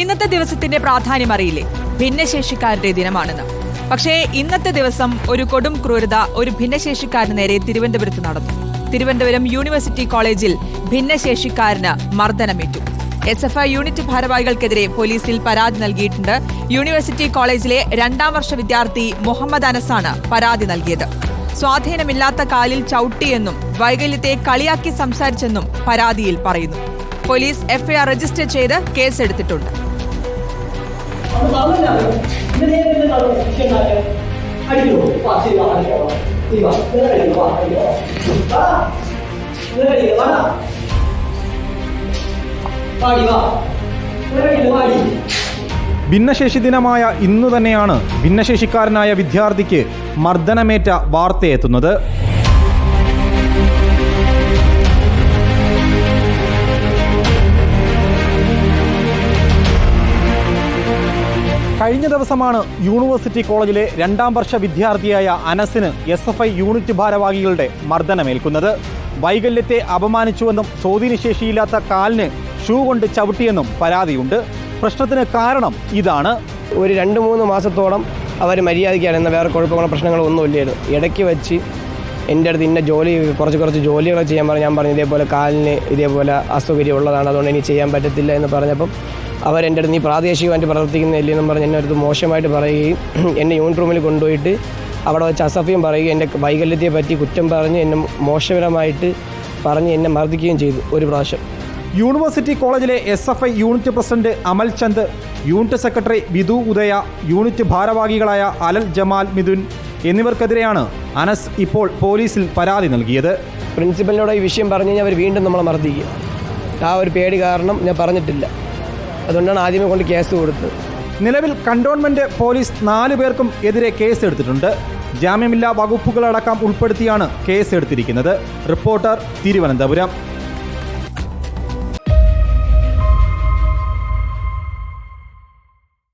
ഇന്നത്തെ ദിവസത്തിന്റെ പ്രാധാന്യം അറിയില്ലേ? ഭിന്നശേഷിക്കാരുടെ ദിനമാണെന്ന്. പക്ഷേ ഇന്നത്തെ ദിവസം ഒരു കൊടും ക്രൂരത ഒരു ഭിന്നശേഷിക്കാരന് നേരെ തിരുവനന്തപുരത്ത് നടന്നു. തിരുവനന്തപുരം യൂണിവേഴ്സിറ്റി കോളേജിൽ ഭിന്നശേഷിക്കാരന് മർദ്ദനമേറ്റു. SFI യൂണിറ്റ് ഭാരവാഹികൾക്കെതിരെ പോലീസിൽ പരാതി നൽകിയിട്ടുണ്ട്. യൂണിവേഴ്സിറ്റി കോളേജിലെ 2ാം വർഷ വിദ്യാർത്ഥി മുഹമ്മദ് അനസാണ് പരാതി നൽകിയത്. സ്വാധീനമില്ലാത്ത കാലിൽ ചവിട്ടിയെന്നും വൈകല്യത്തെ കളിയാക്കി സംസാരിച്ചെന്നും പരാതിയിൽ പറയുന്നു. പോലീസ് FIR രജിസ്റ്റർ ചെയ്ത് കേസെടുത്തിട്ടുണ്ട്. ഭിന്നശേഷി ദിനമായ ഇന്നു തന്നെയാണ് ഭിന്നശേഷിക്കാരനായ വിദ്യാർത്ഥിക്ക് മർദ്ദനമേറ്റ വാർത്തയെത്തുന്നത്. കഴിഞ്ഞ ദിവസമാണ് യൂണിവേഴ്സിറ്റി കോളേജിലെ 2ാം വർഷ വിദ്യാർത്ഥിയായ അനസിന് SFI യൂണിറ്റ് ഭാരവാഹികളുടെ മർദ്ദനമേൽക്കുന്നത്. വൈകല്യത്തെ അപമാനിച്ചുവെന്നും സ്വാധീനശേഷിയില്ലാത്ത കാലിന് ഷൂ കൊണ്ട് ചവിട്ടിയെന്നും പരാതിയുണ്ട്. പ്രശ്നത്തിന് കാരണം ഇതാണ്. ഒരു 2-3 മാസത്തോളം അവർ മര്യാദയ്ക്കാണ്, എന്ന വേറെ കുഴപ്പങ്ങളോ പ്രശ്നങ്ങളോ ഒന്നും ഇല്ലായിരുന്നു. ഇടയ്ക്ക് വെച്ച് എൻ്റെ അടുത്ത് ഇന്ന കുറച്ച് ജോലികൾ ചെയ്യാൻ പറഞ്ഞു. ഞാൻ പറഞ്ഞു ഇതേപോലെ കാലിന് ഇതേപോലെ അസൗകര്യം ഉള്ളതാണ്, അതുകൊണ്ട് എനിക്ക് ചെയ്യാൻ പറ്റത്തില്ല എന്ന് പറഞ്ഞപ്പം അവരെൻ്റെ അടുത്ത് നീ പ്രാദേശികമായിട്ട് പ്രവർത്തിക്കുന്നില്ലെന്നും പറഞ്ഞ് എന്നെ അടുത്ത് മോശമായിട്ട് പറയുകയും എന്നെ യൂണിറ്റ് റൂമിൽ കൊണ്ടുപോയിട്ട് അവിടെ വെച്ച് അസഭ്യം പറയുകയും എൻ്റെ വൈകല്യത്തെ പറ്റി കുറ്റം പറഞ്ഞ് എന്നെ മോശപരമായിട്ട് പറഞ്ഞ് എന്നെ മർദ്ദിക്കുകയും ചെയ്തു ഒരു പ്രാവശ്യം. യൂണിവേഴ്സിറ്റി കോളേജിലെ SFI യൂണിറ്റ് പ്രസിഡന്റ് അമൽ ചന്ദ്, യൂണിറ്റ് സെക്രട്ടറി വിധു ഉദയ, യൂണിറ്റ് ഭാരവാഹികളായ അലൽ ജമാൽ മിഥുൻ എന്നിവർക്കെതിരെയാണ് അനസ് ഇപ്പോൾ പോലീസിൽ പരാതി നൽകിയത്. പ്രിൻസിപ്പലിനോട് ഈ വിഷയം പറഞ്ഞു കഴിഞ്ഞാൽ അവർ വീണ്ടും നമ്മളെ മർദ്ദിക്കുക. ആ ഒരു പേടി കാരണം ഞാൻ പറഞ്ഞിട്ടില്ല. അതുകൊണ്ടാണ് ആദ്യമേ കൊണ്ട് കേസ് കൊടുത്തത്. നിലവിൽ കണ്ടോൺമെന്റ് പോലീസ് 4 പേർക്കും എതിരെ കേസ് എടുത്തിട്ടുണ്ട്. ജാമ്യമില്ലാ വകുപ്പുകളടക്കം ഉൾപ്പെടുത്തിയാണ് കേസ് എടുത്തിരിക്കുന്നത്. റിപ്പോർട്ടർ, തിരുവനന്തപുരം.